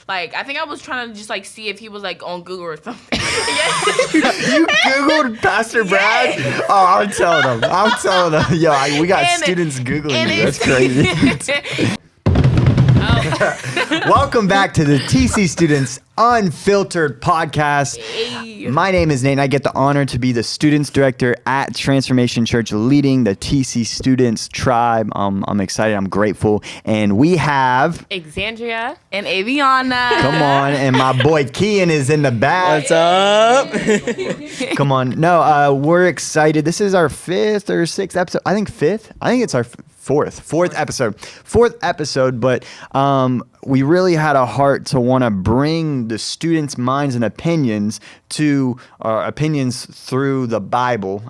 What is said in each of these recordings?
Like, I think I was trying to just, like, see if he was, like, on Google or something. You Googled Pastor Brad? Oh, I'm telling them. Yo, we got students Googling you. That's crazy. Welcome back to the TC Students Unfiltered Podcast. Hey. My name is Nate, and I get the honor to be the Students Director at Transformation Church, leading the TC Students Tribe. I'm excited. I'm grateful. And we have... Alexandria. And Aviana. Come on. And my boy Kian is in the back. What's up? Come on. No, we're excited. This is our fifth or sixth episode. I think fifth. I think it's our fourth episode. But we really had a heart to want to bring the students' minds and opinions through the Bible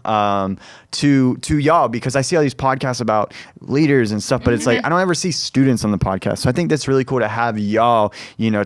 to y'all, because I see all these podcasts about leaders and stuff, but it's like I don't ever see students on the podcast. So I think that's really cool to have y'all,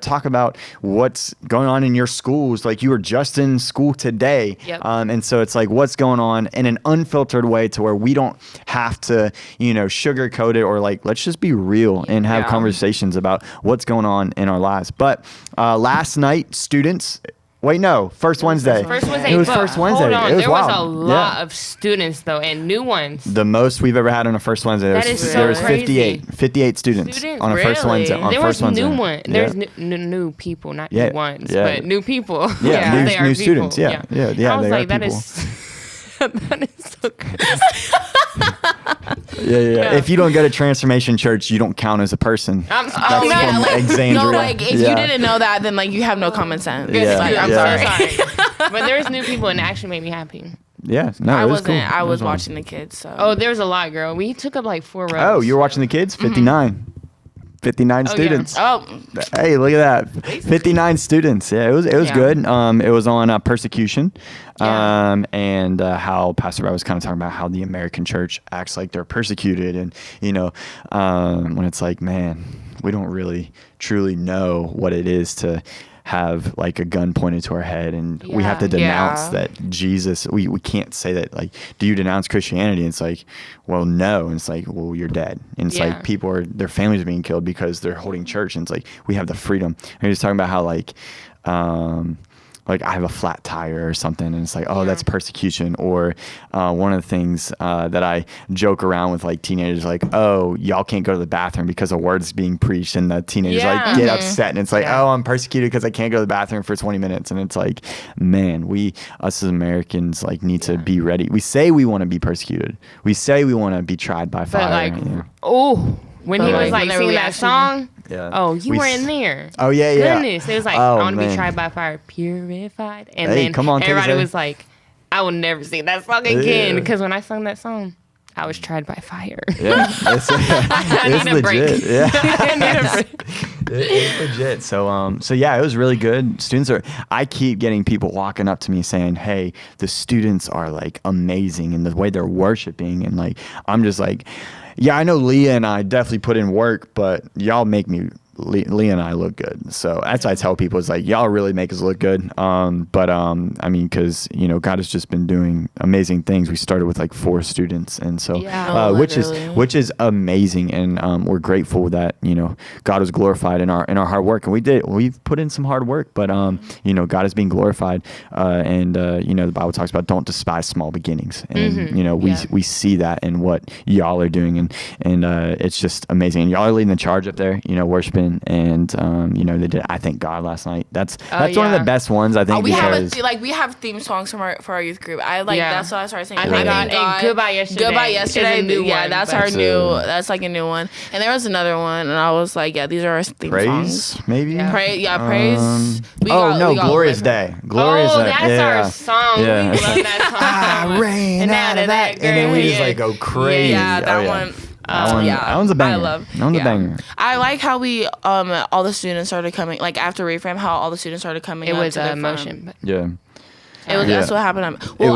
talk about what's going on in your schools. Like, you were just in school today. Yep. And so it's like, what's going on in an unfiltered way to where we don't have to, sugarcoat it, or like, let's just be real and have conversations about what's going on in our lives. But last night, students... Wait, no. First Wednesday. It was first Wednesday. Hold on. It was there wild. was a lot of students, though, and new ones. The most we've ever had on a first Wednesday. That is so there was crazy. 58 students on a first Wednesday. There was new ones. There's new people, not new ones, but new people. Yeah, they are new people. students. Yeah, I was like, that is so crazy. Yeah. If you don't go to Transformation Church, you don't count as a person. If you didn't know that, then like you have no common sense. Yeah. Like, I'm sorry. But there's new people, and it actually made me happy. Yeah, no, I it was wasn't. cool. I was watching the kids. So. Oh, there was a lot, girl. We took up like 4 rows. Oh, you were watching the kids? 59. 59 students. Oh. Hey, look at that. 59 students. Yeah, it was good. It was on persecution. And how Pastor Brad was kind of talking about how the American church acts like they're persecuted, and when it's like, man, we don't really truly know what it is to have like a gun pointed to our head, and we have to denounce that Jesus. We can't say that, like, do you denounce Christianity? And it's like, well, no. And it's like, well, you're dead. And it's like, their families are being killed because they're holding church. And it's like, we have the freedom. And he was talking about how like I have a flat tire or something, and it's like, oh, that's persecution. Or one of the things that I joke around with like teenagers, like, oh, y'all can't go to the bathroom because a word's being preached, and the teenagers like get upset, and it's like, oh, I'm persecuted because I can't go to the bathroom for 20 minutes. And it's like, man, us as Americans like need to be ready. We say we want to be persecuted. We say we want to be tried by fire. When he was like singing that song. Yeah. Oh, you were in there. Oh, yeah. Goodness. It was like, I want to be tried by fire, purified. And then come on, everybody was like, I will never sing that song again. Because when I sung that song, I was tried by fire. Yeah. It's legit. Break. Yeah. It's legit. So yeah, it was really good. I keep getting people walking up to me saying, hey, the students are like amazing in the way they're worshiping. And like, I'm just like, yeah, I know Leah and I definitely put in work, but y'all make Leah and I look good. So that's what I tell people, is like, y'all really make us look good. I mean, because God has just been doing amazing things. We started with like 4 students, and so which is amazing, and we're grateful that God was glorified in our hard work, and we've put in some hard work, but God is being glorified, and the Bible talks about don't despise small beginnings, and we see that in what y'all are doing, and it's just amazing, and y'all are leading the charge up there, worshiping. And they did I Thank God last night. That's one of the best ones, I think. We have theme songs for our youth group. That's what I started saying. I Thank God and Goodbye Yesterday. That's our new. That's like a new one. And there was another one, and I was like, yeah, these are our theme songs. Maybe. Praise. Glorious Day. Glorious Day. That's our song. Yeah. We love that song. I ran out of that, and then we just like go crazy. Yeah, that one. That one's a banger. That one's a banger. I like how we all the students started coming, like after Reframe, how all the students started coming. It up was to the motion. front. Yeah. It was. That's what happened. What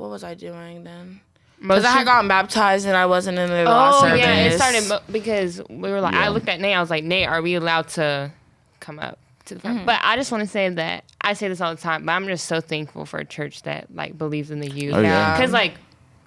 was I doing then? Because I had gotten baptized and I wasn't in the last service. Yeah, it started because we were like, I looked at Nate. I was like, Nate, are we allowed to come up to the front? But I just want to say that I say this all the time, but I'm just so thankful for a church that like believes in the youth. Oh, yeah. Because like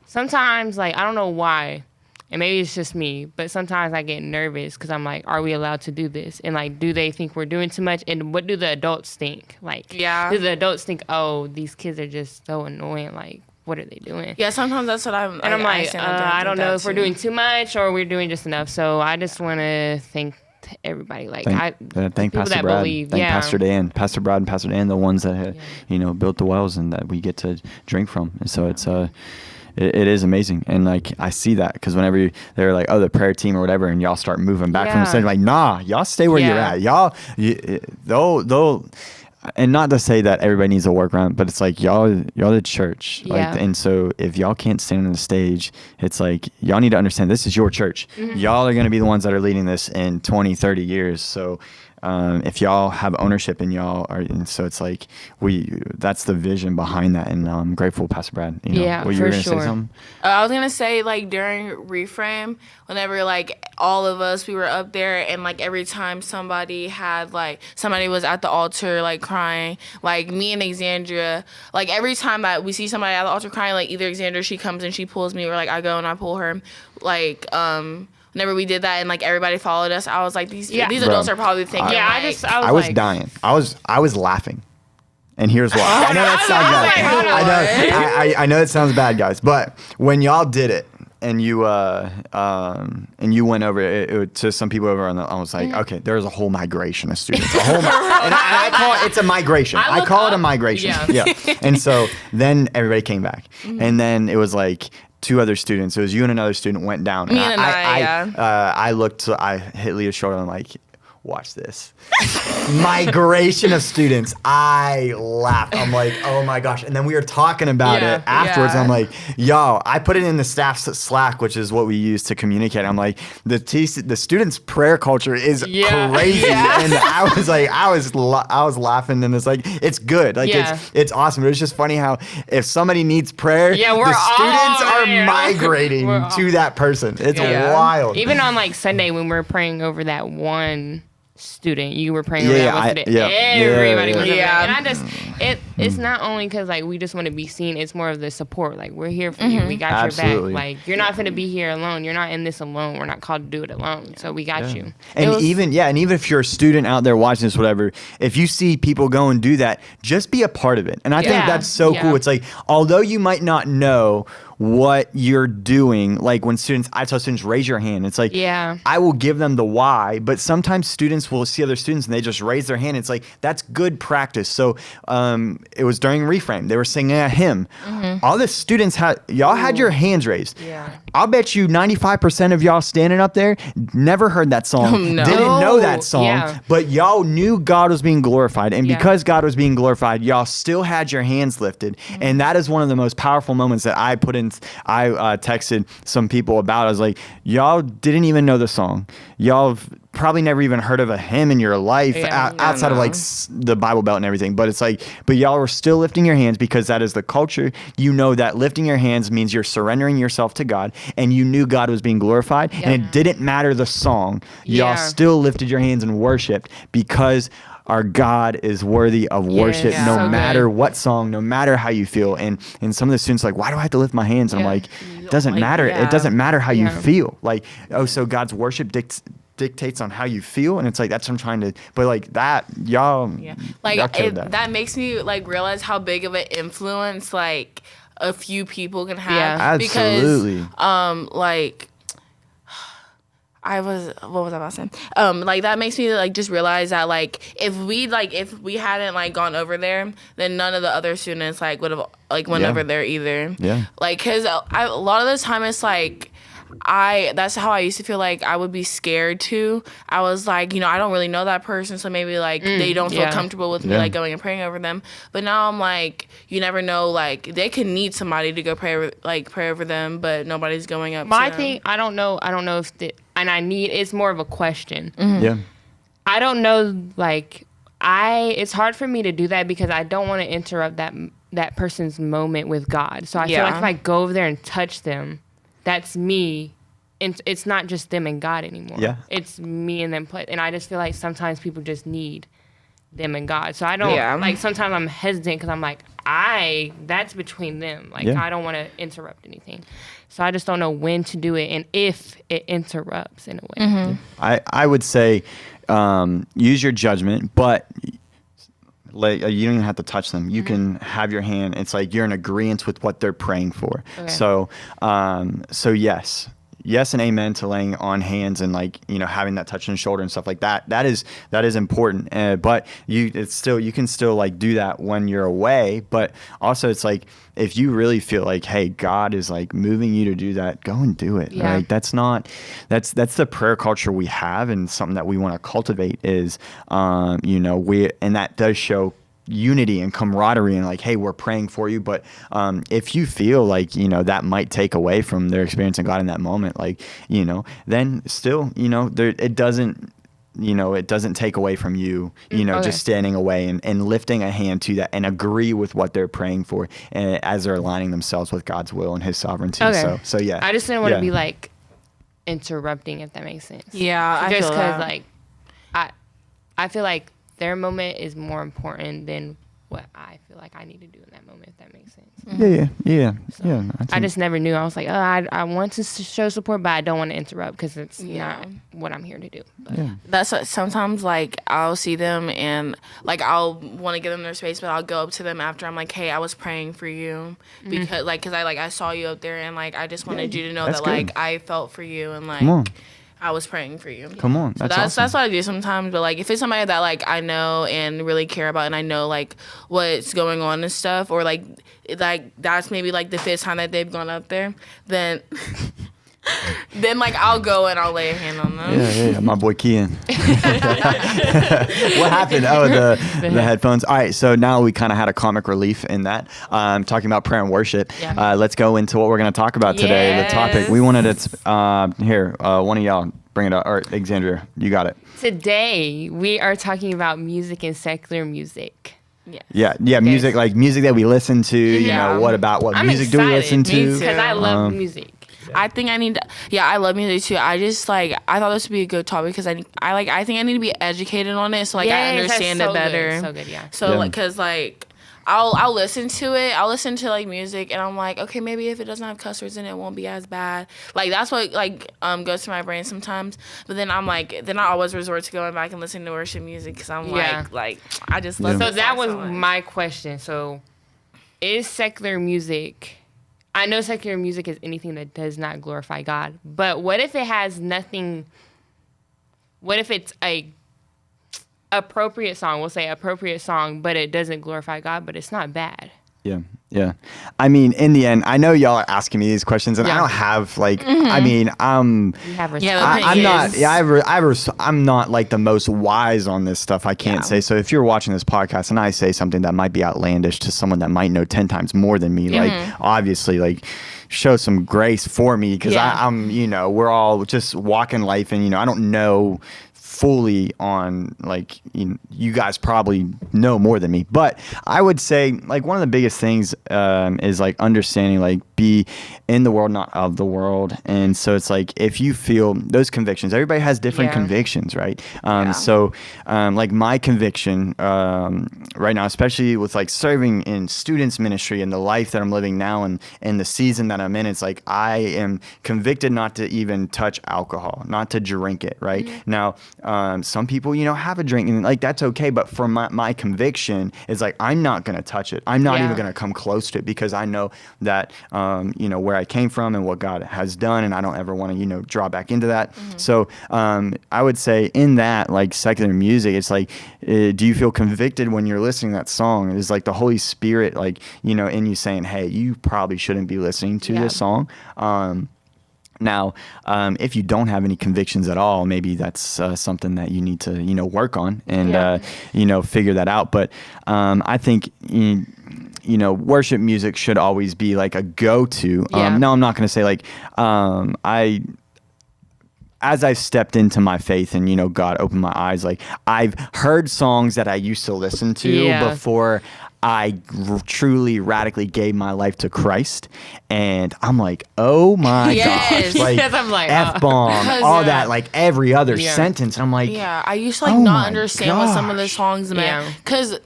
sometimes, like, I don't know why, and maybe it's just me, but sometimes I get nervous because I'm like, are we allowed to do this? And like, do they think we're doing too much? And what do the adults think? Like, do the adults think, oh, these kids are just so annoying? Like, what are they doing? Yeah, sometimes that's what I'm. And I'm like, I don't know if we're doing too much or we're doing just enough. So I just want to thank everybody. Like, thank Pastor Brad, thank Pastor Dan, Pastor Brad, and Pastor Dan, the ones that had, built the wells and that we get to drink from. And so it's it is amazing. And like I see that because whenever they're like, oh, the prayer team or whatever, and y'all start moving back from the stage, like, nah, y'all stay where you're at. Y'all, they'll. And not to say that everybody needs to work around, but it's like y'all the church. Like, and so if y'all can't stand on the stage, it's like y'all need to understand this is your church. Y'all are going to be the ones that are leading this in 20, 30 years. So if y'all have ownership and y'all are, and so it's like that's the vision behind that. And I'm grateful, Pastor Brad. You were going to say something? I was going to say, like, during Reframe, whenever, like, all of us, we were up there, and, like, every time somebody was at the altar, like, crying, like, me and Xandria, like, every time that we see somebody at the altar crying, like, either Xandria, she comes and she pulls me, or, like, I go and I pull her, like, whenever we did that and like everybody followed us, I was like, these adults are probably thinking. I was dying. I was laughing, and here's why. I know that sounds bad. I know it sounds bad, guys. But when y'all did it, and you went over it to some people over, and I was like, okay, there's a whole migration of students. And I call it, it's a migration. I call it a migration. Yeah. And so then everybody came back, and then it was like. 2 other students. It was you and another student went down. Me and I looked. I hit Leah's shoulder. And I'm like, watch this. Migration of students. I laughed. I'm like, oh my gosh. And then we were talking about it afterwards. I'm like, y'all, I put it in the staff Slack, which is what we use to communicate. I'm like, the students' prayer culture is crazy. And I was like, I was laughing, and it's like, it's good. Like it's awesome. It was just funny how if somebody needs prayer, the students are migrating to that person. It's wild. Even on like Sunday when we were praying over that one student, you were praying over that one student. Everybody was over there. And it's not only because like we just want to be seen, it's more of the support. Like, we're here for you. We got your back. Like, you're not going to be here alone. You're not in this alone. We're not called to do it alone. So we got you. And even if you're a student out there watching this, whatever, if you see people go and do that, just be a part of it. And I think that's so cool. It's like, although you might not know what you're doing, like when I tell students, raise your hand. It's like, I will give them the why, but sometimes students will see other students and they just raise their hand. It's like, that's good practice. So it was during Reframe. They were singing a hymn. All the students had your hands raised. I'll bet you 95% of y'all standing up there never heard that song, didn't know that song, but y'all knew God was being glorified. And because God was being glorified, y'all still had your hands lifted. And that is one of the most powerful moments that I texted some people about. I was like, y'all didn't even know the song. Y'all probably never even heard of a hymn in your life outside of like the Bible Belt and everything. But it's like, but y'all were still lifting your hands because that is the culture. You know that lifting your hands means you're surrendering yourself to God, and you knew God was being glorified, and it didn't matter the song. Y'all still lifted your hands and worshiped because our God is worthy of worship, no matter what song, no matter how you feel. And some of the students are like, why do I have to lift my hands? And I'm like, it doesn't matter. It doesn't matter how you feel. Like, so God's worship dictates on how you feel, and it's like, that's what I'm trying to, but like that, y'all, like that makes me like realize how big of an influence like a few people can have. Absolutely. Because like, what was I about to say? Like, that makes me like just realize that like if we hadn't like gone over there, then none of the other students like would have like went over there either. Like, cause a lot of the time it's like that's how I used to feel. Like, I would be scared too. I was like, I don't really know that person, so maybe like they don't feel comfortable with me like going and praying over them. But now I'm like, you never know, like they could need somebody to go pray over them, but nobody's going up. My thing, I don't know if it's more of a question. I don't know, like it's hard for me to do that because I don't want to interrupt that person's moment with God. So I feel like if I go over there and touch them, that's me, and it's not just them and God anymore. It's me and them. And I just feel like sometimes people just need them and God. So I don't like, sometimes I'm hesitant because I'm like, that's between them. Like, I don't want to interrupt anything. So I just don't know when to do it and if it interrupts in a way. Mm-hmm. I would say use your judgment, but like, you don't even have to touch them. You can have your hand. It's like you're in agreement with what they're praying for. Okay. So yes and amen to laying on hands and like, you know, having that touch on the shoulder and stuff like that. That is important. But you can still like do that when you're away. But also it's like, if you really feel like, hey, God is like moving you to do that, go and do it. Yeah. Right? That's the prayer culture we have, and something that we want to cultivate is, you know, and that does show unity and camaraderie and like, hey, we're praying for you. But if you feel like, you know, that might take away from their experiencing God in that moment, like, you know, then still, you know, it doesn't take away from you, you know, just standing away and lifting a hand to that and agree with what they're praying for, as they're aligning themselves with God's will and his sovereignty. Okay. So yeah. I just didn't want to be like interrupting, if that makes sense. Yeah. Just because like, I feel like their moment is more important than what I feel like I need to do in that moment, if that makes sense. Yeah. So I just never knew. I was like, I want to show support, but I don't want to interrupt because it's not what I'm here to do. But. Yeah. That's what, sometimes like I'll see them and like I'll want to give them their space, but I'll go up to them after. I'm like, hey, I was praying for you because I saw you up there and like I just wanted you to know that good. Like I felt for you and like I was praying for you. Come on. That's awesome. That's what I do sometimes. But like if it's somebody that like I know and really care about and I know like what's going on and stuff, or like that's maybe like the fifth time that they've gone up there, then like I'll go and I'll lay a hand on them. Yeah, my boy Kian. What happened? Oh, the headphones. All right, so now we kind of had a comic relief in that. Talking about prayer and worship. Yeah. Let's go into what we're going to talk about today. Yes. The topic we wanted to one of y'all bring it up. Or Alexandria, you got it. Today we are talking about music and secular music. Yes. Yeah, music, like music that we listen to. You know, what music do we listen to? Because I love music. I think I need to. Yeah, I love music too. I just like I thought this would be a good topic because I think I need to be educated on it so like I understand it better. So good, yeah. So like because like I'll listen to it. I'll listen to like music and I'm like, okay, maybe if it doesn't have cuss words in it, it won't be as bad. Like that's what like goes to my brain sometimes. But then I'm like, then I always resort to going back and listening to worship music because I'm like I just love. So that was my question. So is secular music? I know secular music is anything that does not glorify God, but what if it has nothing? What if it's a appropriate song? We'll say appropriate song, but it doesn't glorify God, but it's not bad. Yeah. I mean, in the end, I know y'all are asking me these questions, and I don't have like. I mean, I'm not like the most wise on this stuff. I can't say. So if you're watching this podcast and I say something that might be outlandish to someone that might know 10 times more than me, like obviously, like show some grace for me because I'm, you know, we're all just walking life, and you know, I don't know fully on like you guys probably know more than me, but I would say like one of the biggest things is like understanding like be in the world, not of the world. And so it's like if you feel those convictions, everybody has different convictions, right? So like my conviction right now, especially with like serving in students ministry and the life that I'm living now and the season that I'm in, it's like I am convicted not to even touch alcohol, not to drink it, right? Now some people, you know, have a drink and like that's okay, but for my conviction is like I'm not gonna touch it. I'm not even gonna come close to it because I know that you know where I came from and what God has done, and I don't ever want to, you know, draw back into that. So I would say in that like secular music, it's like do you feel convicted when you're listening to that song? It is like the Holy Spirit, like, you know, in you saying, hey, you probably shouldn't be listening to this song. Now, if you don't have any convictions at all, maybe that's something that you need to, you know, work on and, you know, figure that out. But I think, you know, worship music should always be like a go-to. No, I'm not going to say like as I've stepped into my faith and, you know, God opened my eyes, like I've heard songs that I used to listen to before I truly radically gave my life to Christ, and I'm like, oh my gosh, like I'm like, F-bomb, all that, like every other sentence. And I'm like, I used to like not understand what some of the songs meant, because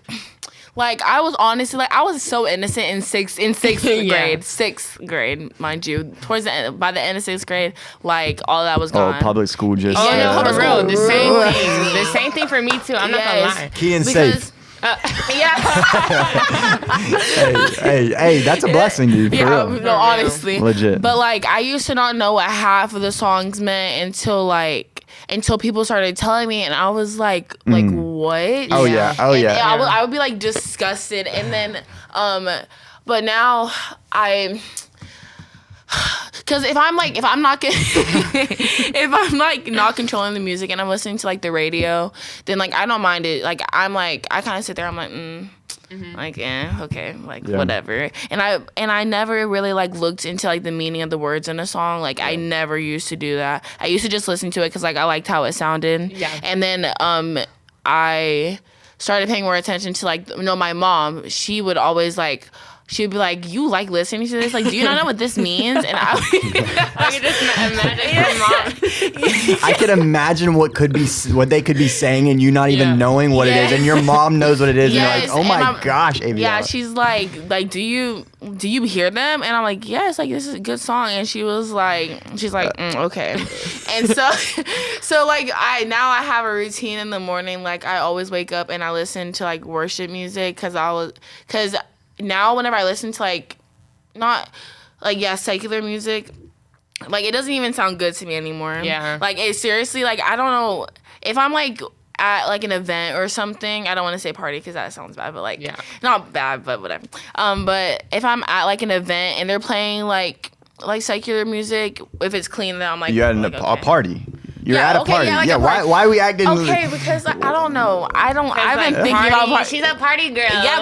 like I was honestly like I was so innocent in sixth grade, mind you. Towards the end, by the end of sixth grade, like all that was gone. Public school just for real, the same thing for me too. I'm not gonna lie. Key and safe. Hey, that's a blessing, dude. For real. No, honestly, legit. But like, I used to not know what half of the songs meant until people started telling me, and I was like, what? Oh yeah. I would be like disgusted, and then, but now because if I'm not controlling the music and I'm listening to like the radio, then like I don't mind it. Like I kind of sit there. I'm like, like okay, like whatever. And I never really like looked into like the meaning of the words in a song. Like I never used to do that. I used to just listen to it because like I liked how it sounded. Yeah. And then I started paying more attention to like my mom. She would always like. She'd be like, "You like listening to this? Like, do you not know what this means?" And I can just imagine her mom. I can imagine what they could be saying, and you not even knowing what it is, and your mom knows what it is, and you're like, "Oh my gosh, Aviana." Yeah, she's like, do you hear them? And I'm like, yes, like this is a good song. And she's like, okay. And so like I have a routine in the morning. Like I always wake up and I listen to like worship music because now whenever I listen to like not like secular music, like it doesn't even sound good to me anymore. Yeah. Like it seriously, like I don't know if I'm like at like an event or something. I don't want to say party because that sounds bad, but like not bad, but whatever. But if I'm at like an event and they're playing like secular music, if it's clean, then I'm like, you at a party. You're at a party. Like why are we acting? Okay, because I don't know. I've been thinking about party. She's a party girl. Yeah,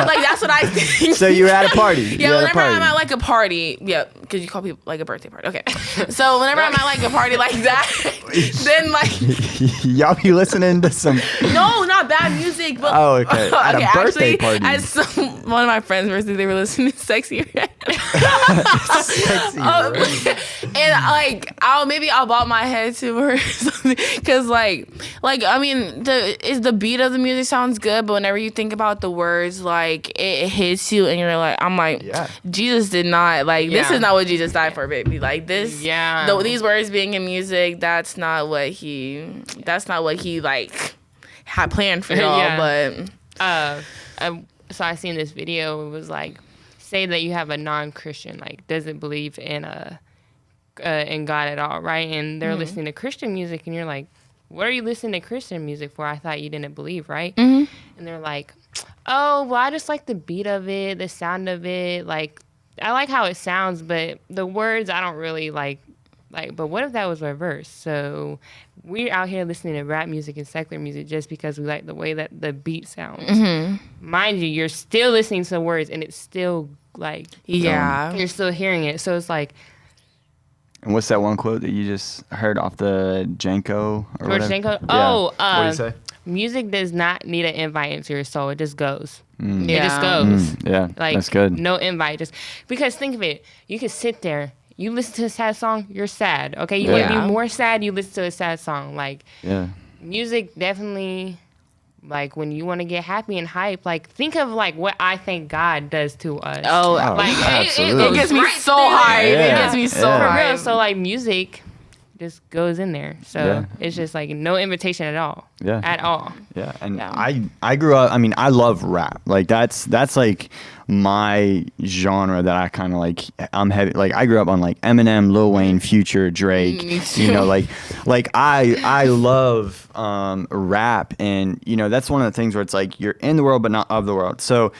like that's what I think. So you're at a party. Yeah, whenever I'm at like a party, because you call people like a birthday party. Okay, so whenever I'm at like a party like that, then like y'all be listening to some. No, not bad music, but okay. At a birthday party. At one of my friends' birthday, they were listening to Sexy Red. Sexy Red. And like I'll bob my head to her or something, because like I mean the beat of the music sounds good, but whenever you think about the words, like it hits you and you're like, I'm like, Jesus did not like this is not what Jesus died for, baby. Like this, these words being in music, that's not what he like had planned for y'all. But so I seen this video. It was like, say that you have a non-Christian, like doesn't believe in God at all, right? And they're listening to Christian music, and you're like, what are you listening to Christian music for? I thought you didn't believe, right? And they're like, oh, well, I just like the beat of it, the sound of it. Like, I like how it sounds, but the words I don't really like. But what if that was reversed? So we're out here listening to rap music and secular music just because we like the way that the beat sounds. Mind you, you're still listening to the words, and it's still like, you're still hearing it. So it's like. And what's that one quote that you just heard off the Janko? George Janko? Yeah. What did he say? Music does not need an invite into your soul. It just goes. It just goes. Yeah, like, that's good. No invite. Just because think of it. You could sit there. You listen to a sad song, you're sad. Okay, you want to be more sad, you listen to a sad song. Like, music definitely, like, when you want to get happy and hype, like, think of, like, what I think God does to us. It gets me so hype. It gets me so hype. So, like, music just goes in there. So, it's just, like, no invitation at all. Yeah. At all. Yeah, and I grew up, I mean, I love rap. Like, that's like my genre that I kind of like. I'm heavy. Like, I grew up on like Eminem, Lil Wayne, Future, Drake. You know, like I love rap, and you know that's one of the things where it's like you're in the world but not of the world. So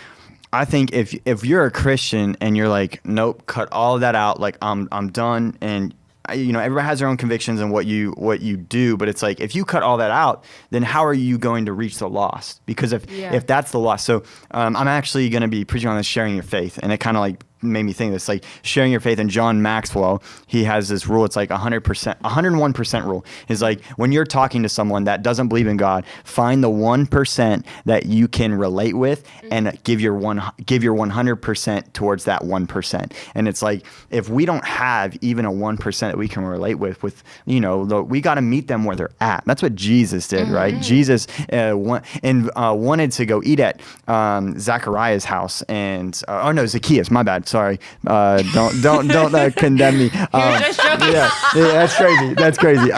I think if you're a Christian and you're like, nope, cut all of that out. Like I'm done. And you know, everybody has their own convictions and what you do, but it's like if you cut all that out, then how are you going to reach the lost? Because if that's the lost, so I'm actually going to be preaching on this, sharing your faith, and it kind of like made me think of this, like sharing your faith. And John Maxwell, he has this rule. It's like 100%, 101% rule. Is like when you're talking to someone that doesn't believe in God, find the 1% that you can relate with and give your 100% towards that 1%. And it's like, if we don't have even a 1% that we can relate with, we got to meet them where they're at. That's what Jesus did, right? Jesus wanted to go eat at Zachariah's house Zacchaeus, my bad. Sorry. Don't condemn me. Yeah, that's crazy.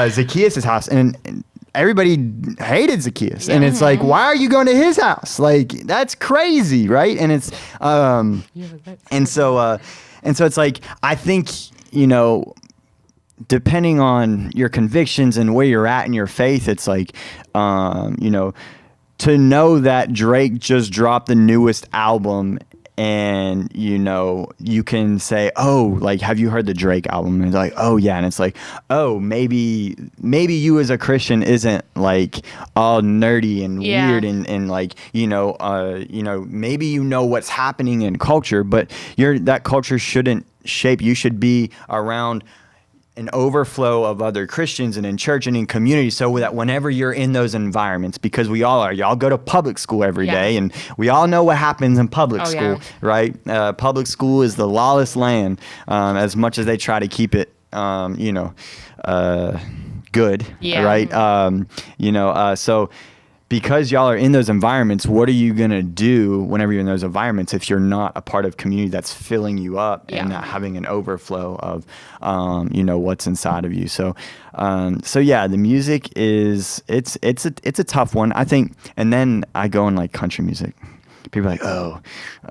Zacchaeus' house, and everybody hated Zacchaeus, and it's like, why are you going to his house? Like, that's crazy, right? And it's and so it's like, I think, depending on your convictions and where you're at in your faith, it's like, to know that Drake just dropped the newest album, and you can say, oh, like, have you heard the Drake album? And it's like, oh yeah. And it's like, oh, maybe you as a Christian isn't like all nerdy and weird and like, maybe what's happening in culture, but that culture shouldn't shape. You should be around an overflow of other Christians and in church and in community, so that whenever you're in those environments, because we all are, y'all go to public school every day, and we all know what happens in public school, right? Public school is the lawless land, as much as they try to keep it, good, right? So because y'all are in those environments, what are you going to do whenever you're in those environments if you're not a part of community that's filling you up and not having an overflow of, what's inside of you? So the music it's a tough one, I think. And then I go in like country music. People are like, oh,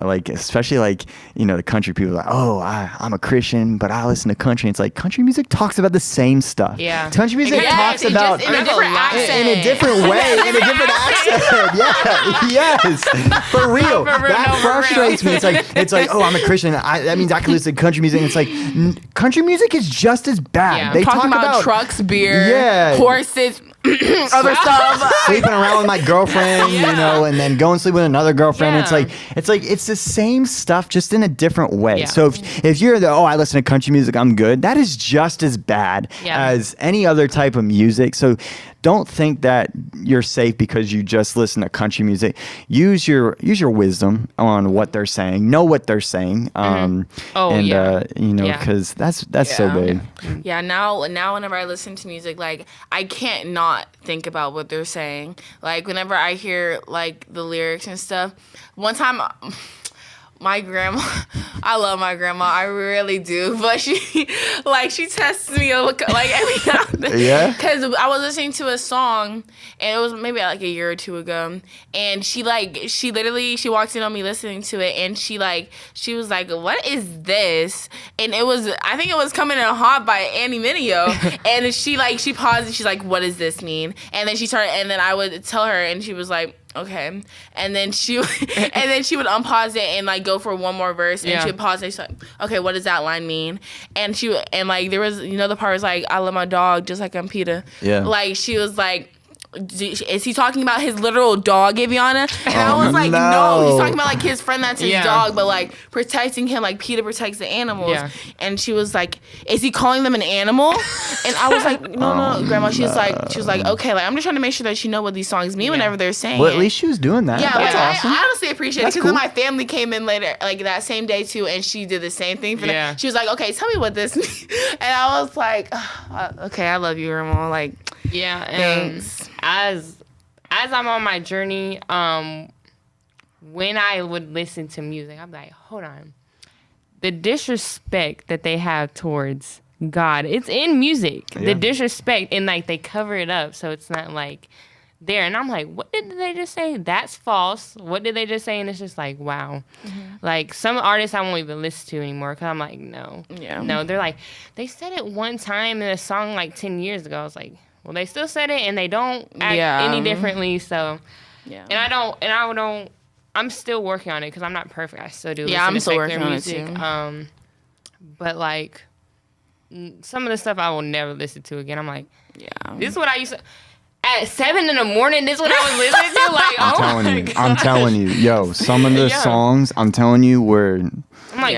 like, especially like, the country people are like, oh, I'm a Christian, but I listen to country. It's like, country music talks about the same stuff. Yeah. Country music talks about in a different accent. In a different way, in a different accent. Yeah. Yes. For real. That frustrates me. It's like, oh, I'm a Christian. That means I can listen to country music. And it's like, country music is just as bad. Yeah. They talk about trucks, beer, horses, other stuff. Sleeping around with my girlfriend, and then go and sleep with another girlfriend. Yeah. It's the same stuff, just in a different way. Yeah. So if you're I listen to country music, I'm good, that is just as bad as any other type of music. So don't think that you're safe because you just listen to country music. Use your wisdom on what they're saying. Know what they're saying. Because that's so big. Yeah. Now whenever I listen to music, like, I can't not think about what they're saying. Like, whenever I hear like the lyrics and stuff. One time, my grandma, I love my grandma, I really do, but she tests me like every now and then. Yeah. Because I was listening to a song, and it was maybe like a year or two ago, and she walked in on me listening to it, and she was like, what is this? And I think it was Coming in Hot by Annie Mineo, and she paused and she's like, what does this mean? And then and then I would tell her, and she was like, okay, and then she would unpause it and like go for one more verse, and she would pause it. She's like, okay, what does that line mean? And there was the part was like, I love my dog just like I'm Peter. Yeah. Like, she was like, is he talking about his literal dog, Aviana? And I was like, no, he's talking about like his friend that's his dog, but like protecting him like Peter protects the animals. Yeah. And she was like, is he calling them an animal? And I was like, no, Grandma. She was like, okay, like, I'm just trying to make sure that you know what these songs mean whenever they're saying. Well, at least she was doing that. Yeah, that's awesome. I honestly appreciate it, because then my family came in later, like that same day too, and she did the same thing for them. She was like, okay, tell me what this means. And I was like, okay, I love you, Grandma. Like, yeah, thanks. As I'm on my journey, when I would listen to music, I'm like, hold on. The disrespect that they have towards God, it's in music. Yeah. The disrespect, and like they cover it up so it's not like there. And I'm like, what did they just say? That's false. What did they just say? And it's just like, wow. Mm-hmm. Like, some artists I won't even listen to anymore, because I'm like, no. Yeah. No, they're like, they said it one time in a song like 10 years ago. I was like, well, they still said it, and they don't act any differently. So, I'm still working on it, because I'm not perfect. I still do listen to secular music. But like, some of the stuff I will never listen to again. I'm like, this is what I used to. at 7 in the morning. This is what I was listening to. Like, I'm telling you, yo, some of the songs, I'm telling you, were 7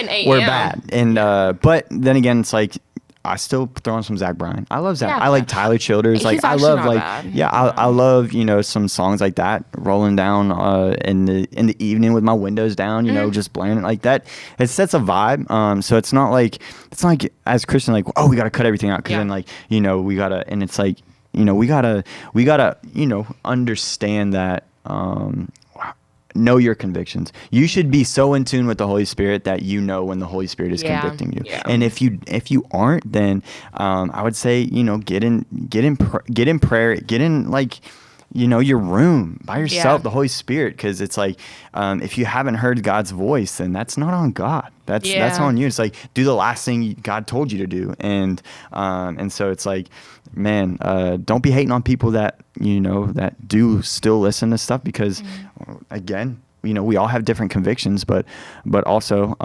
a.m. We're bad. And but then again, it's like I still throw on some Zach Bryan. I love Zach. Yeah, I like Tyler Childers. Like I love I love some songs like that rolling down in the evening with my windows down. You know, just blaring it like that. It sets a vibe. So it's not like as Christian like we gotta cut everything out because then like we gotta and it's like we gotta understand that. Know your convictions. You should be so in tune with the Holy Spirit that when the Holy Spirit is convicting you. Yeah. And if you aren't, then I would say get in prayer, get in like your room by yourself, the Holy Spirit, because it's like if you haven't heard God's voice, then that's not on God. That's on you. It's like do the last thing God told you to do, and so it's like, man, don't be hating on people that that do still listen to stuff because again, we all have different convictions, but also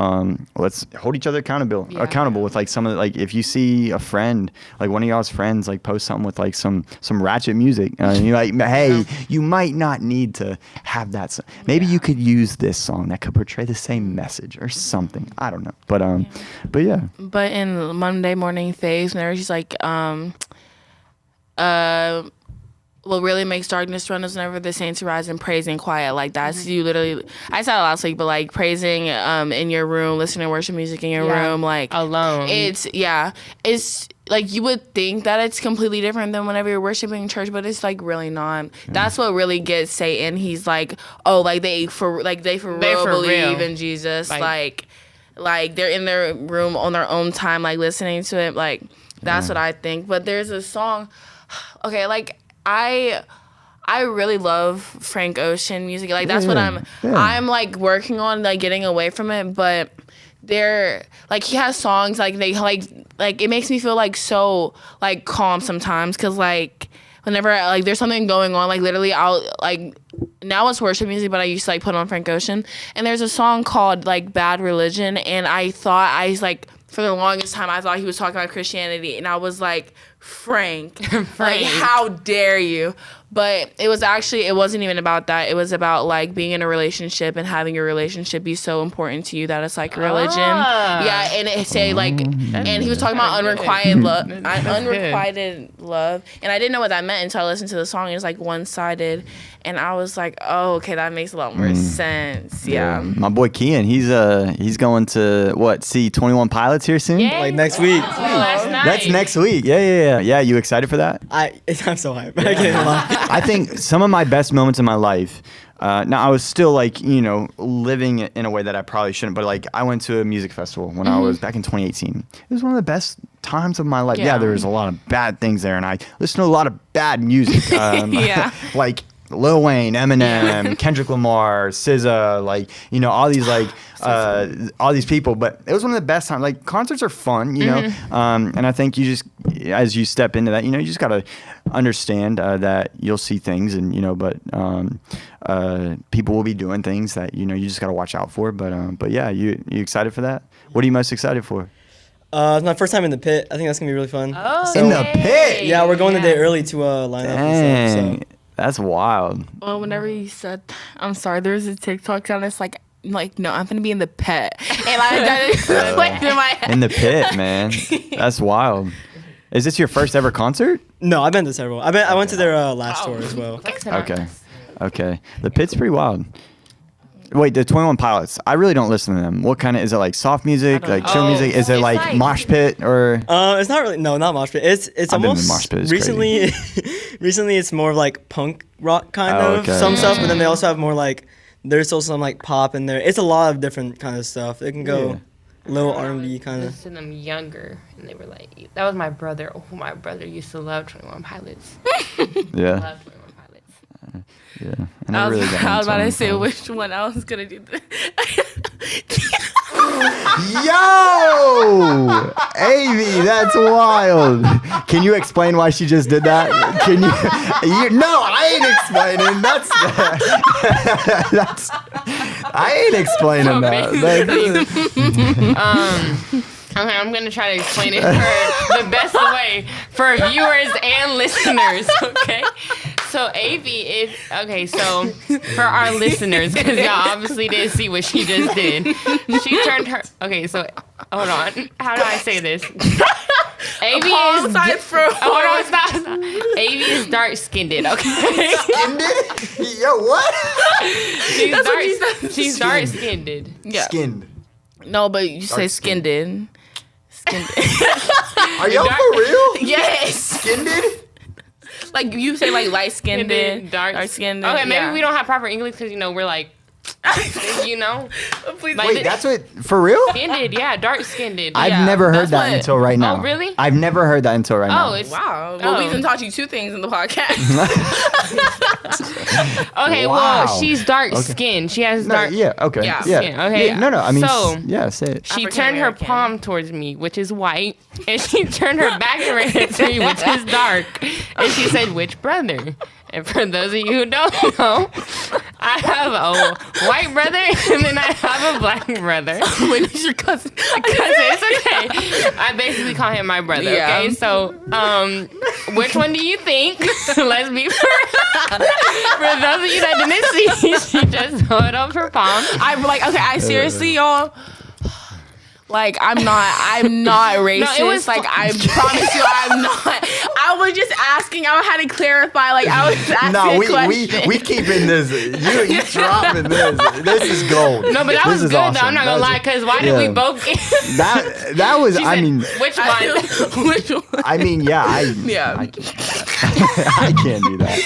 let's hold each other accountable with like some of the, like if you see a friend, like one of y'all's friends like post something with like some ratchet music, and you're like, hey, you might not need to have that maybe you could use this song that could portray the same message or something. I don't know, but yeah. But in Monday morning phase, whenever she's like what really makes darkness run is whenever the saints arise and praise in quiet. Like that's you literally. I said it last week, but like praising in your room, listening to worship music in your room, like alone. It's like you would think that it's completely different than whenever you're worshiping in church, but it's like really not. That's what really gets Satan. He's like, they for real believe in Jesus. Like they're in their room on their own time, like listening to it. Like that's what I think. But there's a song. Okay, like. I really love Frank Ocean music. Like that's what I'm like working on, like getting away from it. But they're like he has songs like they like it makes me feel like so like calm sometimes because like whenever like there's something going on, like literally I'll like now it's worship music, but I used to like put on Frank Ocean, and there's a song called like Bad Religion, and I thought I was like for the longest time I thought he was talking about Christianity, and I was like, Frank. Like how dare you? But it wasn't even about that. It was about like being in a relationship and having your relationship be so important to you that it's like religion. Yeah, and it say like, and he was talking about unrequited love, and I didn't know what that meant until I listened to the song. It was like one-sided, and I was like, oh, okay, that makes a lot more sense. Yeah. My boy Kian, he's going to see 21 Pilots here soon. Like next week. That's next week. Yeah. You excited for that? I'm so hyped. I can't lie. I think some of my best moments in my life. Now I was still like living in a way that I probably shouldn't, but like I went to a music festival when I was back in 2018. It was one of the best times of my life. Yeah, there was a lot of bad things there, and I listened to a lot of bad music. Like Lil Wayne, Eminem, Kendrick Lamar, SZA, like all these like all these people. But it was one of the best times. Like concerts are fun, and I think you just as you step into that, you just gotta understand that you'll see things, and but people will be doing things that you just gotta watch out for. But yeah, you excited for that? What are you most excited for? It's my first time in the pit. I think that's gonna be really fun. Oh, in the pit? Yeah, we're going the day early to line up and stuff. So. That's wild. Well, whenever you said, I'm sorry, there's a TikTok sound that's like, no, I'm gonna be in the pit, and I got it clicked in my head. In the pit, man. That's wild. Is this your first ever concert? No, I've been to several. I went to their last tour as well. Okay. The pit's pretty wild. Wait, the 21 Pilots. I really don't listen to them. What kind of is it? Like soft music, like chill music? Is it like mosh pit or? It's not really. No, not mosh pit. It's almost mosh pit. Recently. Recently, it's more of like punk rock kind of some stuff, but then they also have more like there's also some like pop in there. It's a lot of different kind of stuff. It can go little R&B kind of. Listen to them younger, and they were like, that was my brother. Oh, my brother used to love 21 Pilots. Yeah. Loved 21 Pilots. Yeah. I was about to say which one I was gonna do. Yo, Avi, that's wild. Can you explain why she just did that? Can you? No, I ain't explaining. I ain't explaining that. Okay, I'm gonna try to explain it for the best way for viewers and listeners. Okay, so AV so for our listeners, because y'all obviously didn't see what she just did. She turned her. Okay, so hold on. How do I say this? AV is hold on, stop. AV is dark skinned. Okay. Skinned? Yo, what? She's dark skinned. Yeah. Skinned. No, but you say skinned. Are y'all for real? Yes. Skinned? Like you say, like light skinned, dark skinned. Okay, maybe we don't have proper English because we're like, Please, wait, that's what for real? Skinned, yeah, dark skinned. I've never heard that until right now. Oh, really? I've never heard that until right now. Oh, it's wow. Well, we can taught you two things in the podcast. Okay, wow. well, she's dark skinned. She has dark. Yeah. Okay. Yeah. Skin, okay. Yeah, no. I mean, so yeah. Say it. she turned her palm towards me, which is white, and she turned her back to me, which is dark, and she said, "Which brother?" And for those of you who don't know, I have a white brother and then I have a black brother. Wait, he's your cousin. It's okay. I basically call him my brother. Yeah. Okay, so which one do you think? Let's be for those of you that didn't see, she just held up her palm. I'm like, okay, I seriously, y'all. Like, I'm not racist. No, it was like, I promise you, I'm not. I was just asking. I had to clarify. Like, I was asking a question. we keeping this. You dropping this. This is gold. No, but that was good awesome. though. I'm not gonna lie, because why did we both get that was? She I said, mean, which one? Which one? I mean, yeah. I can't do that.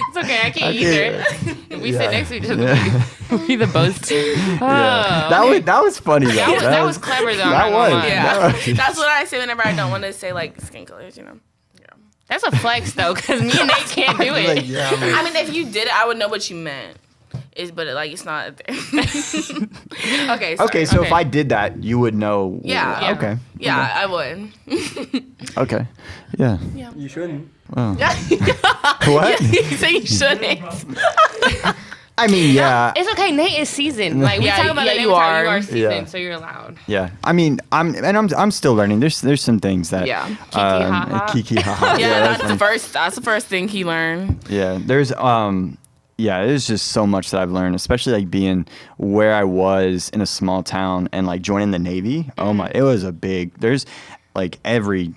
It's okay. I can't either. If we sit next to each other, we the both. That was funny. That was clever though. That was. Yeah. That's what I say whenever I don't want to say like skin colors. Yeah. That's a flex though, because me and Nate can't do it. Like, yeah, I mean, if you did it, I would know what you meant. But it's not. Okay. Sorry. Okay, so if I did that, you would know. Yeah. Okay. Yeah, I would. Okay. Yeah. You shouldn't. Oh. What? You say you shouldn't. I mean, yeah. It's okay. Nate is seasoned. Like we talk about it you are. You are seasoned, Yeah. so you're allowed. Yeah. I mean, I'm still learning. There's some things that. Yeah. Kiki ha ha. Yeah, that's that's the first. That's the first thing he learned. Yeah. There's there's just so much that I've learned, especially like being where I was in a small town and like joining the Navy. Oh my, it was a big. There's like every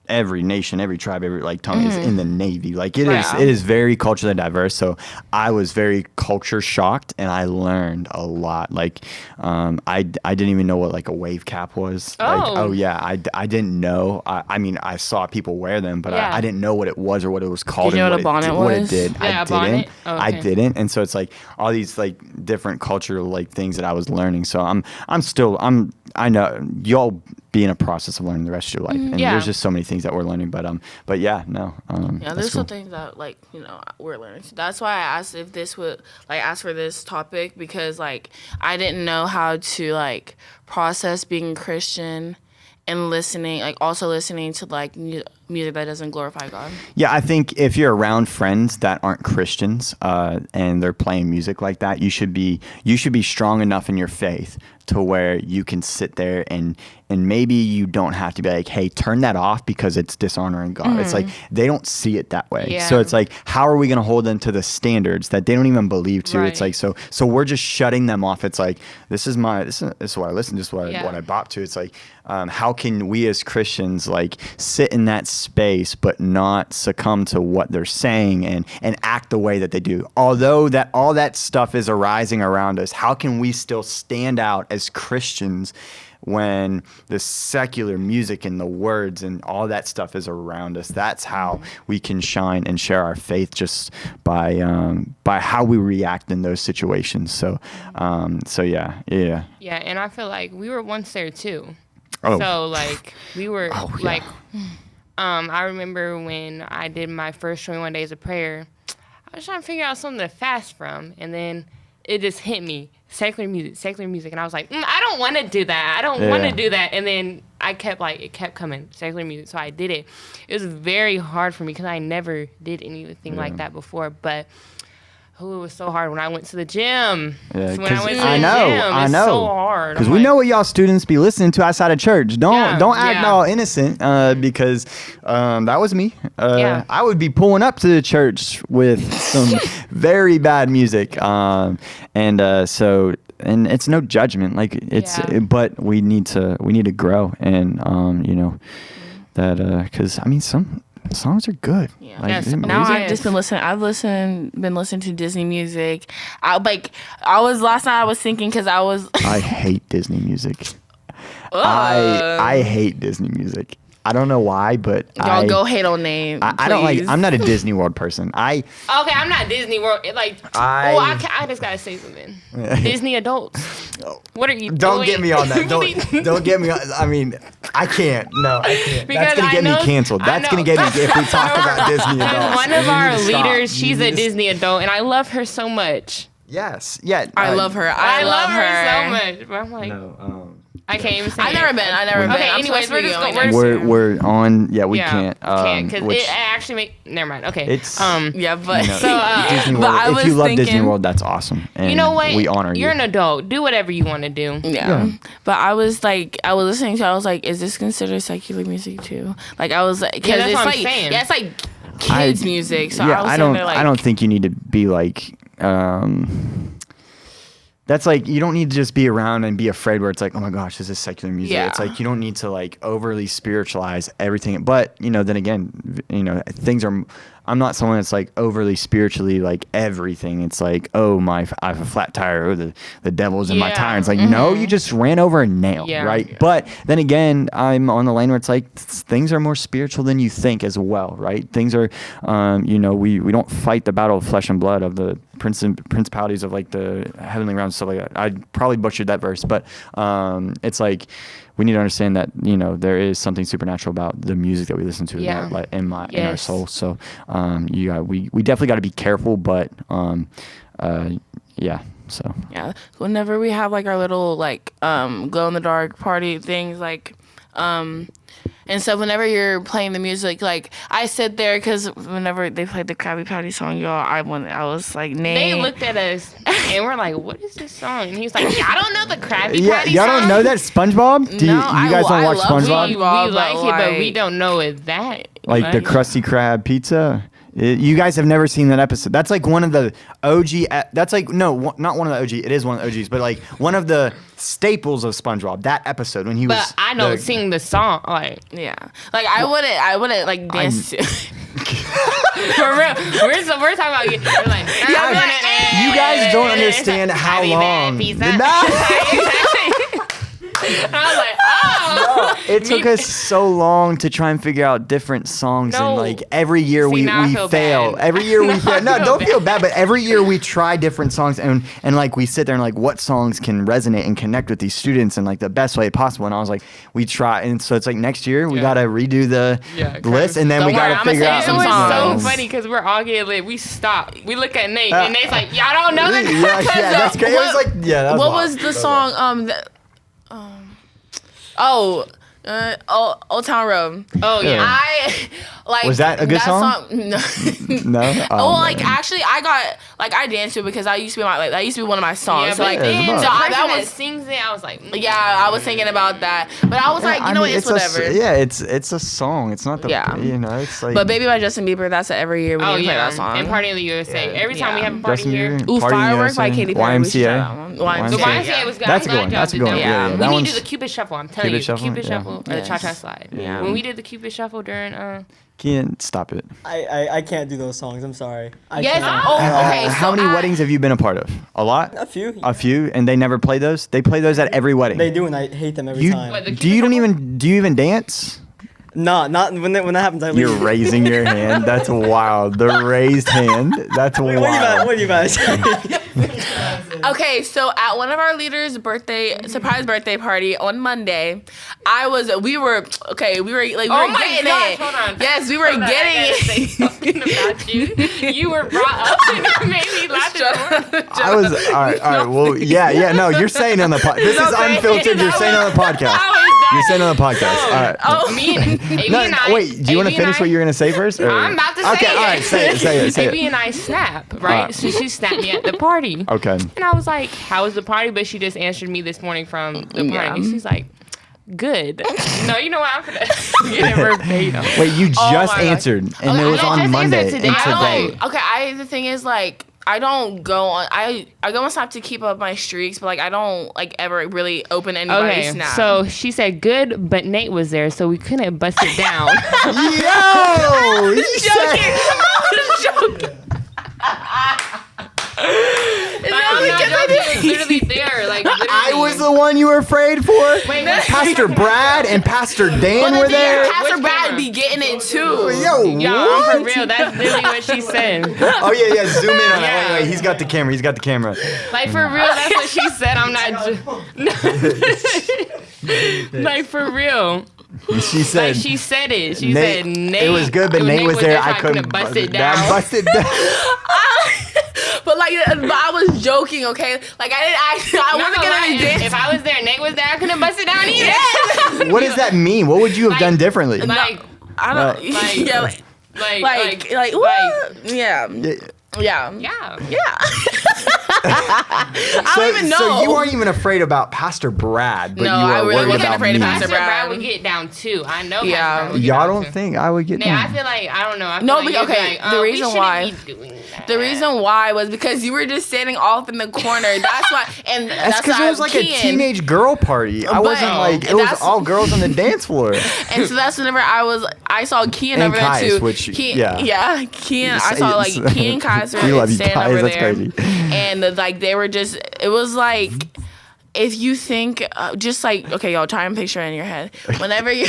nation, every tribe, every like tongue is in the Navy. Like it is very culturally diverse. So I was very culture shocked, and I learned a lot. Like I didn't even know what like a wave cap was. Oh. I didn't know. I mean, I saw people wear them, but I didn't know what it was or what it was called. Did you know and what a bonnet what was? it did. Yeah, I a bonnet? didn't. Oh, okay. I didn't. And so it's like all these like different cultural like things that I was learning. So I know y'all be in a process of learning the rest of your life, and there's just so many things that we're learning. But yeah, no. There's some things that like we're learning. So that's why I asked if this would ask for this topic, because like I didn't know how to like process being Christian and listening to like music that doesn't glorify God. Yeah, I think if you're around friends that aren't Christians and they're playing music like that, you should be strong enough in your faith to where you can sit there and maybe you don't have to be like, hey, turn that off because it's dishonoring God. It's like they don't see it that way. Yeah. So it's like, how are we going to hold them to the standards that they don't even believe to? Right. It's like so we're just shutting them off. It's like this is what I listen to, this is what I bop to. It's like how can we as Christians like sit in that space but not succumb to what they're saying and act the way that they do? Although that all that stuff is arising around us, how can we still stand out as Christians when the secular music and the words and all that stuff is around us? That's how we can shine and share our faith, just by how we react in those situations. So yeah. Yeah, and I feel like we were once there too. Oh. So like we were yeah. I remember when I did my first 21 days of prayer, I was trying to figure out something to fast from, and then it just hit me. Secular music. And I was like, I don't want to do that. I don't want to do that. And then it kept coming, secular music. So I did it. It was very hard for me because I never did anything like that before. But Oh, it was so hard when I went to the gym. Yeah, when I went to the I gym, it's so hard. Because we know what y'all students be listening to outside of church. Don't act all innocent because that was me. I would be pulling up to the church with some very bad music. And it's no judgment. Like but we need to grow and that because I mean some songs are good. Yeah. Like, now I've just been listening. Been listening to Disney music. Last night I was thinking because I hate Disney music. I hate Disney music. I don't know why, but y'all go hate on name. I don't like. I'm not a Disney World person. I'm not Disney World. I just gotta say something. Disney adults. What are you doing? Don't get me on that. Don't get me on. I mean, I can't. No, I can't. Because that's gonna get me canceled. That's gonna get me if we talk about Disney adults. One of our leaders, she's a Disney adult, and I love her so much. Yes. Yeah. I love her. I love her so much. But I'm like, no. I can't even say I've never been. Okay, anyways, we're on. Yeah, we can't. Because it actually never mind. Okay. It's but Disney World. But if you love Disney World, that's awesome. And you know what? We honor you. You're an adult. Do whatever you want to do. Yeah. But I was listening to. I was like, is this considered secular music too? Like I was like, because that's it's what like I'm saying. it's like kids music. So I don't think you need to be like. That's like, you don't need to just be around and be afraid where it's like, oh my gosh, this is secular music. Yeah. It's like, you don't need to like overly spiritualize everything. But, then again, things are, I'm not someone that's like overly spiritually like everything. It's like, I have a flat tire, or the devil's in my tire. It's like, no, you just ran over a nail, right? Yeah. But then again, I'm on the lane where it's like, things are more spiritual than you think as well, right? Things are, we don't fight the battle of flesh and blood of the principalities of like the heavenly realms, stuff like that. I probably butchered that verse, but it's like, we need to understand that there is something supernatural about the music that we listen to in our soul. So we definitely got to be careful, but whenever we have like our little like glow in the dark party things, like and so whenever you're playing the music, like I sit there because whenever they played the Krabby Patty song, y'all, I was like, They looked at us and we're like, what is this song? And he was like, y'all don't know the Krabby Patty y'all song? Don't know that SpongeBob? You guys don't watch SpongeBob? We like it, but we don't know it that. Like the Krusty Krab pizza? You guys have never seen that episode. That's like one of the OG. That's like not one of the OG. It is one of the OGs, but like one of the staples of SpongeBob. That episode when he was. But I don't sing the song. Like I wouldn't like dance to. For real, we're talking about you. We're like, you guys don't understand how long. I was like, oh. No, it took us so long to try and figure out different songs, and like every year we fail. Bad. Every year we fail. No, don't feel bad, but every year we try different songs, and like we sit there and like what songs can resonate and connect with these students in like the best way possible. And I was like, we try, and so it's like next year we gotta redo the list, and then we gotta figure out some songs. It's so funny because we're all getting lit. We stop. We look at Nate, and Nate's like, y'all don't know that. Yeah, that's great. It was like, that was what was the song? Old Town Road. Oh yeah. I like. Was that a good song? No. No. Actually, I danced to it because that used to be one of my songs. Yeah, so like, that sings it. I was like, I was thinking about that, but I was like, it's whatever. It's a song. It's not the it's like. But Baby by Justin Bieber, that's every year we play that song. And Party in the USA. Every time we have a party here. Fireworks by Katy Perry. YMCA. The YMCA was good. That's a good one. That's a good one. Yeah. We need to do the Cupid Shuffle. I'm telling you, Cupid Shuffle or the Cha-Cha Slide. Yeah. When we did the Cupid Shuffle during Can't stop it. I can't do those songs. I'm sorry. Okay. How many weddings have you been a part of? A lot? A few. A few, and they never play those? They play those at every wedding. They do, and I hate them every time. Do you even dance? No, not when that happens. I leave. You're raising your hand. That's wild. The raised hand. That's wild. What are you guys? Okay, so at one of our leaders' surprise birthday party on Monday, we were getting it. Hold on. Yes, we were getting it. Say something about you. You were brought up and it made me laugh. I was all right. Well, yeah. No, you're saying on the podcast. This is unfiltered. You're saying on the podcast. You're saying on the podcast. All right. Me and AB No, and I. wait, do you want to finish what you're going to say first? Or? I'm about to say okay, it. all right, say it. AB and I snap, right? So she snapped me at the party. Okay. And I was like, how was the party? But she just answered me this morning from the party. She's like, good. No, you know what? I'm going to get it verbatim. Wait, you just answered, and it was on Monday. Today. And today. Okay, the thing is, like, I don't go on. I go on Snap to keep up my streaks, but like I don't like ever really open anybody's Snap. So she said good, but Nate was there, so we couldn't bust it down. Yo, joking. Literally there, like literally. I was the one you were afraid for. Wait, Pastor Brad and Pastor Dan were there. Pastor Brad be getting it too. Yo, I'm for real. That's literally what she said. Oh yeah. Zoom in on it. Wait, he's got the camera. Like for real, that's what she said. I'm not. Like for real. She said. Like she said it. She said Nate. It was good, but Nate was there. I couldn't bust it down. Bust it down. But I was joking, okay? Like I wasn't gonna dance. If I was there, Nate was there, I couldn't bust it down either. What does that mean? What would you have done differently? Like I don't. Like what? Yeah. I don't even know. So you weren't even afraid about Pastor Brad, but No, you were I really worried wasn't about afraid me. of Pastor Brad Brad would get down too. I know. Yeah. Pastor Brad would get Y'all down don't too. think I would get Yeah, down? I feel like I don't know. I feel No, like but you'd be okay, like, the we reason shouldn't why- be doing that. The reason why was because you were just standing off in the corner. That's why. And That's because why it was like Kian, a teenage girl party. I wasn't like it was that's- all girls on the dance floor. And so that's whenever I saw Kian And over Kais, there too. which- yeah. Kian. I saw like Kian and Kais We love were you, standing Kais, over that's there, crazy. and like they were just. It was like. If you think, just like, okay, y'all, try and picture it in your head. Whenever you,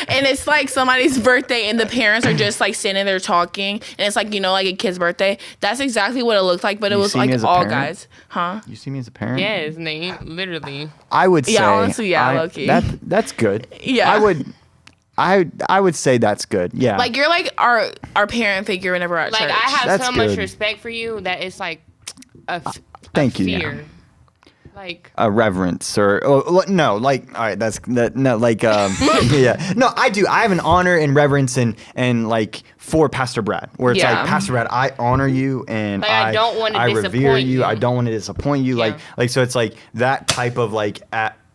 and it's like somebody's birthday and the parents are just like standing there talking, and it's like, like a kid's birthday. That's exactly what it looked like, but it was like all guys. Huh? You see me as a parent? Yes, Nate, literally. I would say. Yeah, honestly, yeah, low-key. That's good. Yeah. I would say that's good. Yeah. Like, you're like our parent figure whenever we're at Like church. I have That's so much good. respect for you that it's like a Thank you, yeah. fear. Like a reverence or no, like all right, yeah. No, I do. I have an honor and reverence and like for Pastor Brad, where it's like Pastor Brad, I honor you and like, I don't want to revere disappoint you. I don't want to disappoint you. Yeah. Like so it's like that type of like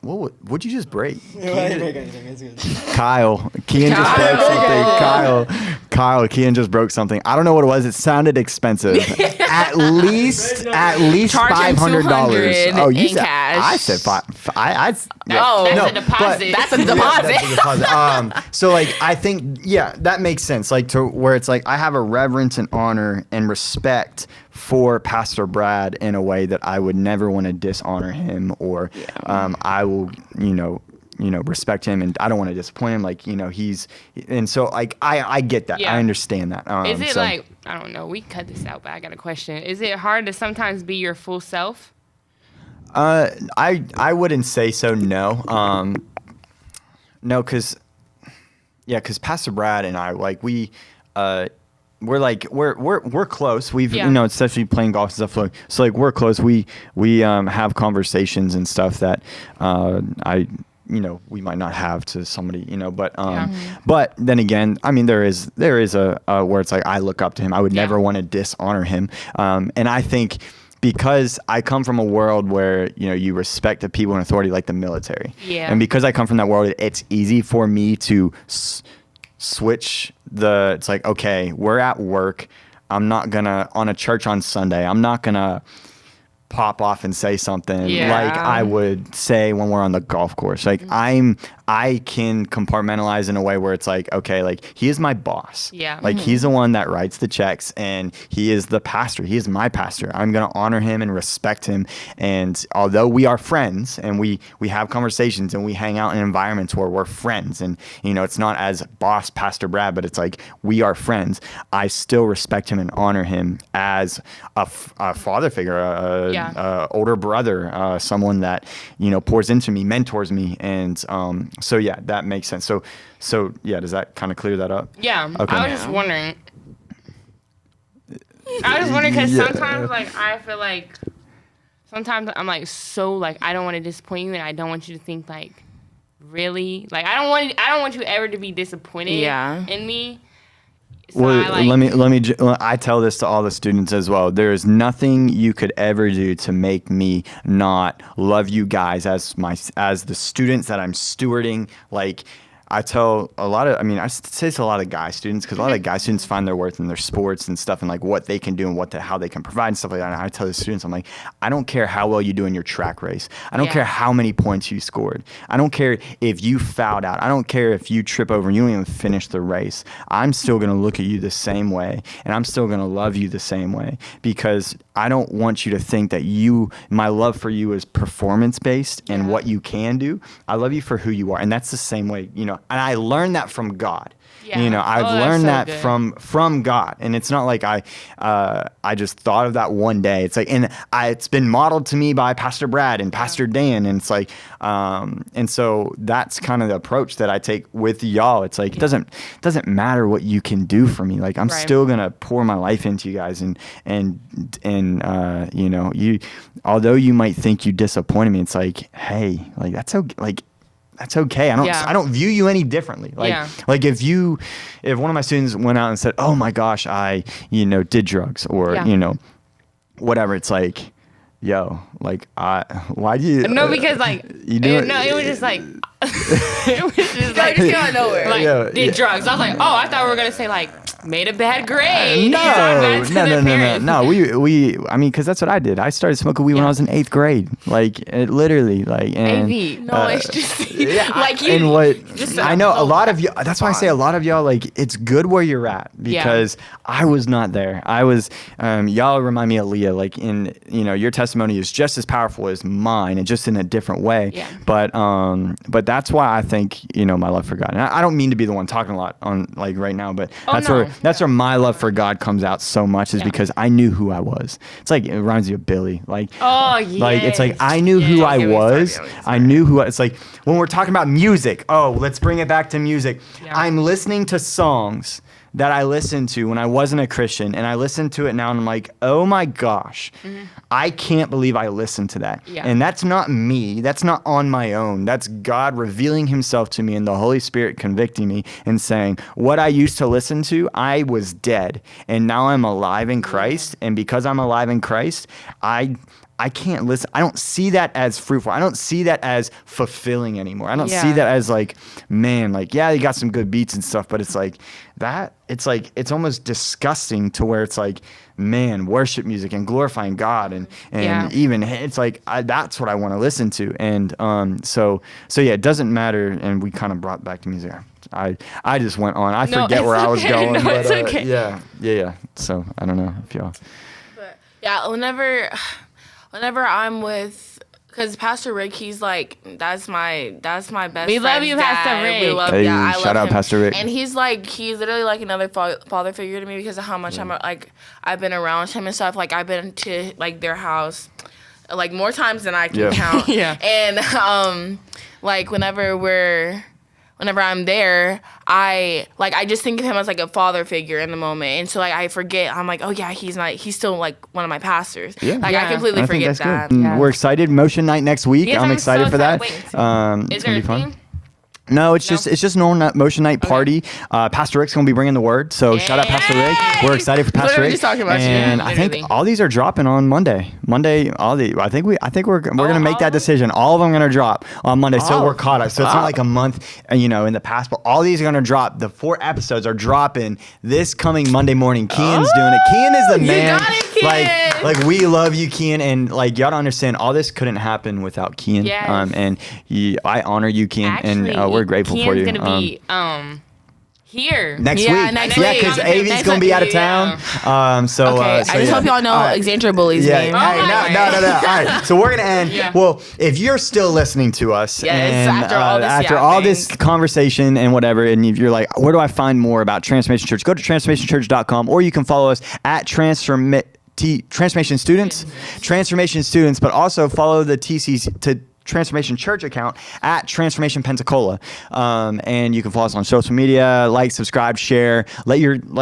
what'd you just break? I didn't break anything. It's good. Kyle, Kian just broke something. Kyle, Kian just broke something. I don't know what it was. It sounded expensive. at least Charge him $500. $200 Oh, you in said cash. I said five. that's no, a deposit. That's a Yeah, deposit. that's a deposit. So like I think that makes sense. Like to where it's like I have a reverence and honor and respect for Pastor Brad in a way that I would never want to dishonor him or I will respect him and I don't want to disappoint him. Like he's and so like I get that. Yeah. I understand that. Is it like I don't know? We cut this out, but I got a question. Is it hard to sometimes be your full self? I wouldn't say so. No. No, because Pastor Brad and I like we're close. We've especially playing golf and stuff. So like we're close. We have conversations and stuff that we might not have to somebody, but then again, I mean, there is a where it's like I look up to him. I would never want to dishonor him. And I think because I come from a world where, you respect the people in authority like the military. Yeah. And because I come from that world, it's easy for me to switch it's like, okay, we're at work. I'm not gonna, on a church on Sunday, I'm not gonna pop off and say something like I would say when we're on the golf course. Like I can compartmentalize in a way where it's like, okay, like he is my boss. Yeah. Like he's the one that writes the checks and he is the pastor. He is my pastor. I'm going to honor him and respect him. And although we are friends and we have conversations and we hang out in environments where we're friends and, it's not as boss Pastor Brad, but it's like we are friends. I still respect him and honor him as a father figure, older brother, someone that, pours into me, mentors me. And, so yeah, that makes sense. So yeah, does that kind of clear that up? Yeah. Okay. I was just wondering. Because sometimes like I feel like sometimes I'm like so like I don't want to disappoint you and I don't want you to think like really, like, I don't want you ever to be disappointed in me. So well, I tell this to all the students as well. There is nothing you could ever do to make me not love you guys as the students that I'm stewarding. Like, I tell I say to a lot of guy students, because a lot of guy students find their worth in their sports and stuff, and like what they can do and how they can provide and stuff like that. And I tell the students, I'm like, I don't care how well you do in your track race. I don't care how many points you scored. I don't care if you fouled out. I don't care if you trip over and you don't even finish the race. I'm still going to look at you the same way, and I'm still going to love you the same way, because I don't want you to think that my love for you is performance based and what you can do. I love you for who you are. And that's the same way, and I learned that from God. Yeah. I've learned that from God, and it's not like I just thought of that one day. It's like, it's been modeled to me by Pastor Brad and Pastor Dan, and it's like, and so that's kind of the approach that I take with y'all. It's like, it doesn't matter what you can do for me. Like, I'm still gonna pour my life into you guys, and although you might think you disappointed me, it's like, hey, like, that's okay. Like, that's okay. I don't view you any differently. Like if one of my students went out and said, "Oh my gosh, I did drugs," or whatever, it's like, yo, like, why do you? No, because like you do it was just like it was just like just out of nowhere. Like, did drugs. I was like, oh, I thought we were gonna say like made a bad grade. No. We I mean, because that's what I did. I started smoking weed when I was in 8th grade. Like, it literally, like, and AV. No, it's just like you. And what I know, a lot of you. That's why I say a lot of y'all, like, it's good where you're at, because I was not there. I was. Y'all remind me of Leah. Like, in your testimony is just as powerful as mine, and just in a different way. Yeah. But that's why I think my love for God. And I don't mean to be the one talking a lot on, like, right now, but that's where my love for God comes out so much, is because I knew who I was. It's like, it reminds me of Billy. Like, like, it's like, I knew who I was. I knew who. It's like, when we're talking about music. Oh, let's bring it back to music. Yeah. I'm listening to songs that I listened to when I wasn't a Christian, and I listen to it now, and I'm like, oh my gosh, I can't believe I listened to that. Yeah. And that's not me. That's not on my own. That's God revealing himself to me, and the Holy Spirit convicting me and saying, what I used to listen to, I was dead, and now I'm alive in Christ. And because I'm alive in Christ, I can't listen. I don't see that as fruitful. I don't see that as fulfilling anymore. I don't see that as like, man, like, yeah, you got some good beats and stuff, but it's like that. It's like, it's almost disgusting to where it's like, man, worship music and glorifying God, and even it's like, that's what I want to listen to. And so yeah, it doesn't matter. And we kind of brought back to music. I just went on. I forget where I was going. No, it's okay. Yeah. So I don't know if y'all. But yeah, whenever I'm with, because Pastor Rick, he's like, that's my best friend. We love you, dad. Pastor Rick. We love, hey, I shout love out him. Pastor Rick. And he's literally like another father figure to me, because of how much I've been around him and stuff. Like, I've been to like their house like more times than I can count. And like whenever I'm there, I just think of him as like a father figure in the moment. And so like I forget, I'm like, oh yeah, he's still like one of my pastors. I completely forget that. Yeah. We're excited. Motion night next week. Yes, I'm excited for that. Is there a theme? No, it's just normal motion night party. Pastor Rick's gonna be bringing the word, so shout out Pastor Rick. We're excited for Pastor Rick. Just talking about and I think all these are dropping on Monday. I think we're gonna make that decision. All of them are gonna drop on Monday, so we're caught up. So it's not like a month, in the past, but all these are gonna drop. The 4 episodes are dropping this coming Monday morning. Kian's doing it. Kian is the man. You got it, Kian. Like we love you, Kian, and like y'all don't understand. All this couldn't happen without Kian. Yes. And I honor you, Kian. Actually, and we're grateful for you. Kian's gonna be here next week. Yeah, because Avi's gonna be out of town. So I just hope y'all know Alexandra Bully's name. No. All right, so we're gonna end. Well, if you're still listening to us, and after all this conversation and whatever, and you're like, where do I find more about Transformation Church? Go to transformationchurch.com, or you can follow us at Transformation Students, but also follow the Transformation Church account at Transformation Pensacola. And you can follow us on social media, like, subscribe, share,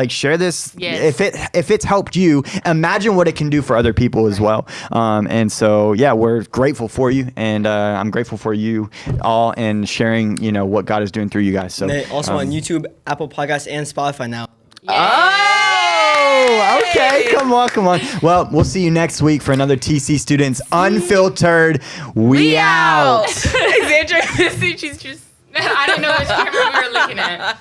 share this. Yes. If it's helped you, imagine what it can do for other people as well. And so, yeah, we're grateful for you, and I'm grateful for you all and sharing, what God is doing through you guys. So and also on YouTube, Apple Podcasts, and Spotify now. Oh, okay. Come on. Well, we'll see you next week for another TC Students Unfiltered. We out. Xandra, she's just. I didn't know which camera we were looking at.